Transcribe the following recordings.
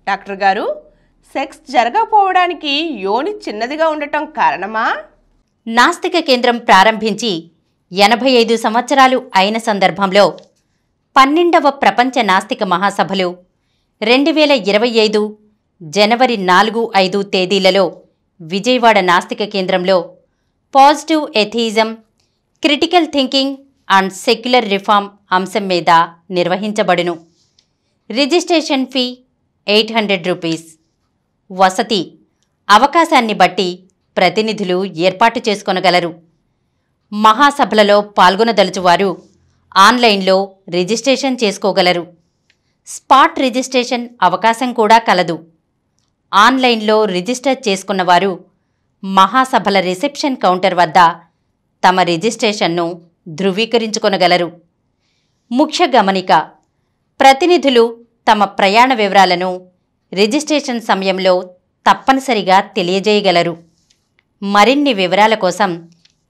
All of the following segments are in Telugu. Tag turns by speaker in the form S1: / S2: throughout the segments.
S1: డాక్టర్ గారు, సెక్స్ జరగకపోవడానికి యోని చిన్నదిగా ఉండటం కారణమా?
S2: నాస్తిక కేంద్రం ప్రారంభించి 85 సంవత్సరాలు అయిన సందర్భంలో 12వ ప్రపంచ నాస్తిక మహాసభలు 2025 జనవరి 4-5 తేదీలలో విజయవాడ నాస్తిక కేంద్రంలో positive atheism, critical thinking and secular reform అంశం మీద నిర్వహించబడును. Registration fee 800 rupees. వసతి అవకాశాన్ని బట్టి ప్రతినిధులు ఏర్పాటు చేసుకొనగలరు. మహాసభలలో పాల్గొనదలుచువారు ఆన్లైన్లో రిజిస్ట్రేషన్ చేసుకోగలరు. స్పాట్ రిజిస్ట్రేషన్ అవకాశం కూడా కలదు. ఆన్లైన్లో రిజిస్టర్ చేసుకున్నవారు మహాసభల రిసెప్షన్ కౌంటర్ వద్ద తమ రిజిస్ట్రేషన్ను ధృవీకరించుకొనగలరు. ముఖ్య గమనిక: ప్రతినిధులు తమ ప్రయాణ వివరాలను రిజిస్ట్రేషన్ సమయంలో తప్పనిసరిగా తెలియజేయగలరు. మరిన్ని వివరాల కోసం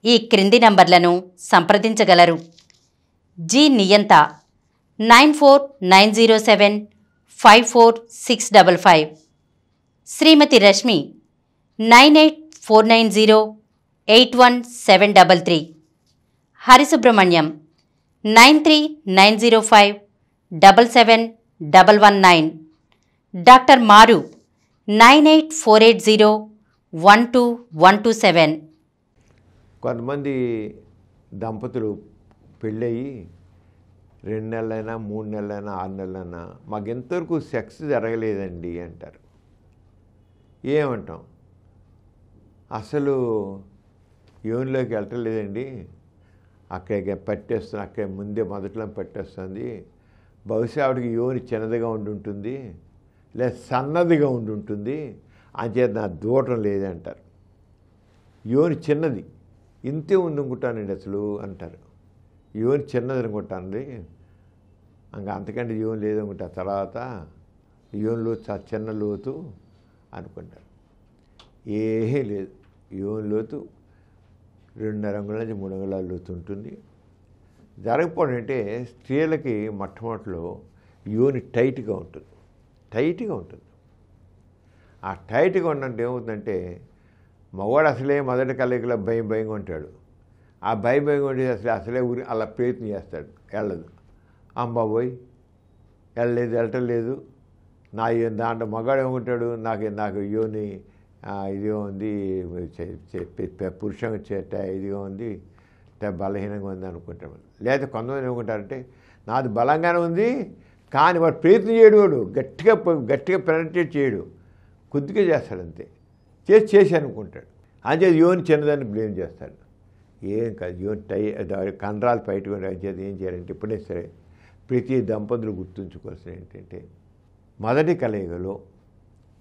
S2: ఈ క్రింది నంబర్లను సంప్రదించగలరు. జి నియంత 9490754655, శ్రీమతి రష్మి 9849081733, హరిసుబ్రహ్మణ్యం 9390577119, డాక్టర్ మారు 9848012127.
S3: కొంతమంది దంపతులు పెళ్ళయి 2 నెలలైనా 3 నెలలైనా 6 నెలలైనా మాకు ఎంతవరకు సెక్స్ జరగలేదండి అంటారు. ఏమంటాం? అసలు యోనిలోకి వెళ్ళలేదండి, అక్కడికి పట్టేస్తుంది, అక్కడ ముందే మొదట్లో పట్టేస్తుంది, బహుశా ఆవిడకి యోని చిన్నదిగా ఉండుంటుంది, లేదా సన్నదిగా ఉండుంటుంది, అంచేత నా దూడటం లేదంటారు. యోని చిన్నది, ఇంతే ఉంది అనుకుంటానండి అసలు అంటారు. యోని చిన్నది అనుకుంటానండి, ఇంకా అంతకంటే యోని లేదనుకుంటా, తర్వాత యోని లోతు చిన్న లోతు అనుకుంటారు. ఏమీ లేదు, యోని లోతు 2.5 అంగుళాల నుంచి 3 అంగుళాల లోతు ఉంటుంది. జరగకపోవడం అంటే స్త్రీలకి మొట్టమొదటిలో యోని టైట్గా ఉంటుంది. ఆ టైట్గా ఉన్నట్టు ఏమవుతుందంటే మగవాడు అసలే మొదటి కలయికలో భయంగా ఉంటాడు. ఆ భయంగా ఉంటే అసలే ఊరి అలా ప్రయత్నం చేస్తాడు, వెళ్ళదు. అమ్మాబోయ్ వెళ్ళటం లేదు, నా దాంట్లో మగాడు ఏమంటాడు, నాకు యోని ఇదిగా ఉంది, పురుషంగా ఇదిగా ఉంది, బలహీనంగా ఉంది అనుకుంటాడు. లేదా కొంతమంది ఏమనుకుంటారంటే నాది బలంగానే ఉంది, కానీ వాడు ప్రయత్నం చేయడు, వాడు గట్టిగా పెనట్రేట్ చేయడు, కొద్దిగా చేస్తాడు, అంతే చేసి అనుకుంటాడు. అంతే యోని చిన్నదాన్ని బ్లేమ్ చేస్తాడు. ఏం కాదు, యోని కండరాలు బయటకు చేతి ఏం చేయాలంటే ఇప్పుడే సరే ప్రతి దంపతులు గుర్తుంచుకోవాల్సిన ఏంటంటే మొదటి కలయికలో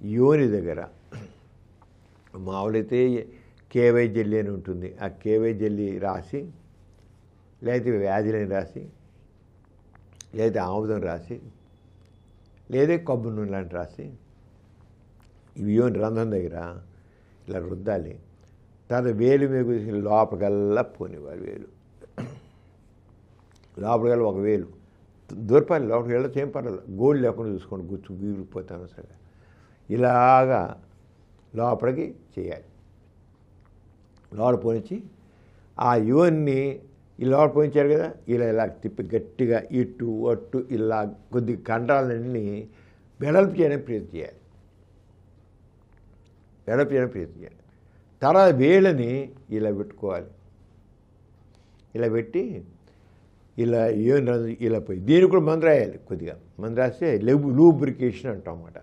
S3: యోని దగ్గర మామూలైతే కేవై జెల్లీ అని ఉంటుంది. ఆ కేవై జెల్లీ రాసి, లేకపోతే వ్యాధిలని రాసి, లేదా ఆముదం రాసి, లేదా కొబ్బరి నూనె లాంటి రాసి ఇవి యోని రంధ్రం దగ్గర ఇలా రుద్దాలి. తర్వాత వేలు మీద లోపలికల్లా పోనివ్వాలి. లోపలికల్లా ఒక వేలు దూరపాలి, లోపలికి వెళ్ళచ్చు, ఏం పర్వాలేదు, గోల్డ్ లేకుండా చూసుకోండి, గీరిపోతాను సరే. ఇలాగా లోపలికి చేయాలి. లోపల పోనిచ్చి ఆ యోన్ని ఈ లోపల పోయించారు కదా, ఇలా తిప్పి గట్టిగా ఇటు అటు ఇలా కొద్ది కండరాలన్నీ వెడల్పు చేయడానికి ప్రయత్నం చేయాలి. తర్వాత వేళ్ళని ఇలా పెట్టుకోవాలి. ఇలా పెట్టి ఇలా ఇలా పోయి దీనికి కూడా మందు రాయాలి. కొద్దిగా మందు రాస్తే లూబ్రికేషన్ అంటాం అన్నమాట.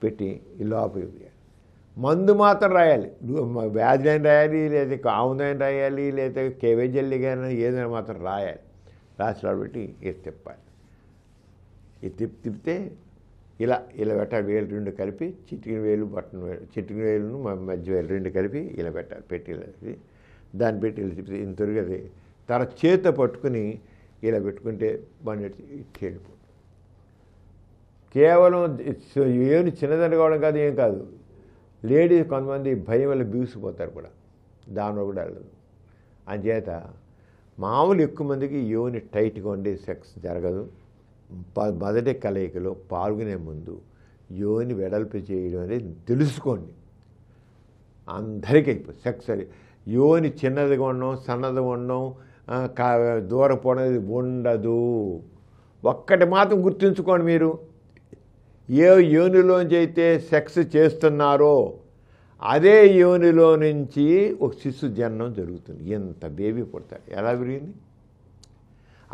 S3: పెట్టి ఈ లోపలికి మందు మాత్రం రాయాలి. వ్యాధులైన రాయాలి, లేదా ఆముదైన రాయాలి, లేదా కేవై జెల్లీ కానీ ఏదైనా మాత్రం రాయాలి. రాసి పెట్టి ఇది తిప్పాలి. ఇది తిప్పితే ఇలా పెట్టాలి. వేలు 2 కలిపి చిటికిన వేలు బట్టన వేలు, చిటికిన వేలును మధ్య వేలు 2 కలిపి ఇలా పెట్టాలి. పెట్టి ఇలా దాన్ని పెట్టి ఇలా తిప్పితే ఇంతవరకు అది తర్వాత చేతితో పట్టుకుని ఇలా పెట్టుకుంటే బండి వెళ్ళిపోతుంది. కేవలం ఏమి చిన్నదని కావడం కాదు, ఏం కాదు, లేడీస్ కొంతమంది భయం వల్ల బిగుసిపోతారు కూడా, దానిలో కూడా వెళ్ళదు. అంచేత మామూలు ఎక్కువ మందికి యోని టైట్గా ఉండే సెక్స్ జరగదు. మొదటి కలయికలో పాల్గొనే ముందు యోని వెడల్పు చేయడం అనేది తెలుసుకోండి. అందరికీ అయిపోతుంది సెక్స్ అది. యోని చిన్నదిగా ఉండడం, సన్నదిగా ఉండడం, దూరం పోవడం ఉండదు. ఒక్కటి మాత్రం గుర్తుంచుకోండి, మీరు ఏ యోనిలోంచి అయితే సెక్స్ చేస్తున్నారో అదే యోనిలో నుంచి ఒక శిశు జననం జరుగుతుంది. ఎంత బేబీ పుడతాడు, ఎలా విరిగింది?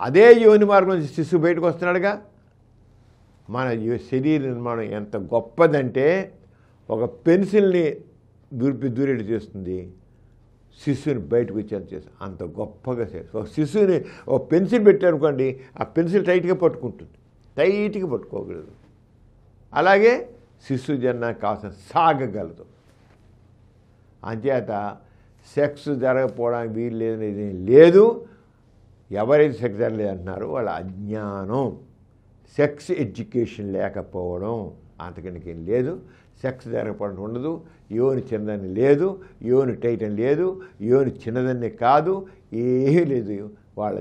S3: అదే యోని మార్గం నుంచి శిశువు బయటకు వస్తున్నాడుగా. మన శరీర నిర్మాణం ఎంత గొప్పదంటే ఒక పెన్సిల్ని దూరేటి చేస్తుంది, శిశువుని బయటకు వచ్చేది చేస్తుంది. అంత గొప్పగా చేస్తుంది. ఒక శిశువుని ఒక పెన్సిల్ పెట్టారనుకోండి, ఆ పెన్సిల్ టైట్గా పట్టుకుంటుంది, టైట్గా పట్టుకోగలదు. అలాగే శిశు జననం కావాల్సిన సాగగలదు. అంచేత సెక్స్ జరగకపోవడానికి వీలు లేదనేది లేదు. ఎవరైతే సెక్స్ జరగలేదు అంటున్నారో వాళ్ళ అజ్ఞానం. సెక్స్ ఎడ్యుకేషన్ లేకపోవడం, అంతకనికి ఏం లేదు. సెక్స్ జరగకపోవడం ఉండదు. యోని చిన్నదని లేదు, యోని టైట్ అని లేదు, యోని చిన్నదని కాదు, ఏమీ లేదు. వాళ్ళ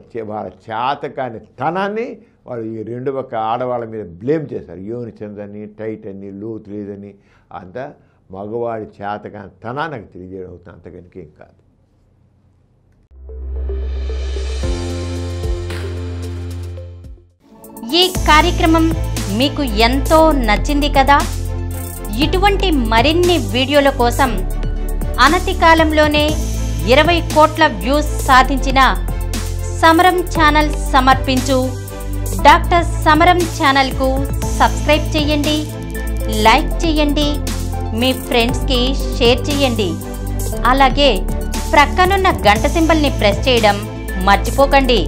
S3: చేతకాని తనాన్ని వాళ్ళు ఈ రెండు పక్క ఆడవాళ్ళ మీద బ్లేమ్ చేశారు. యోని చిన్నదని, టైట్ అని, లోతు లేదని. అంతా మగవాడి చేతకాని తనాన్ని నాకు తెలియజేయడం అవుతుంది, అంతకనికి ఏం కాదు.
S2: ఈ కార్యక్రమం మీకు ఎంతో నచ్చింది కదా. ఇటువంటి మరిన్ని వీడియోల కోసం అనతి కాలంలోనే 20 కోట్ల వ్యూస్ సాధించిన సమరం ఛానల్ సమర్పించు డాక్టర్ సమరం ఛానల్కు సబ్స్క్రైబ్ చేయండి, లైక్ చేయండి, మీ ఫ్రెండ్స్కి షేర్ చేయండి. అలాగే ప్రక్కనున్న గంట సింబల్ని ప్రెస్ చేయడం మర్చిపోకండి.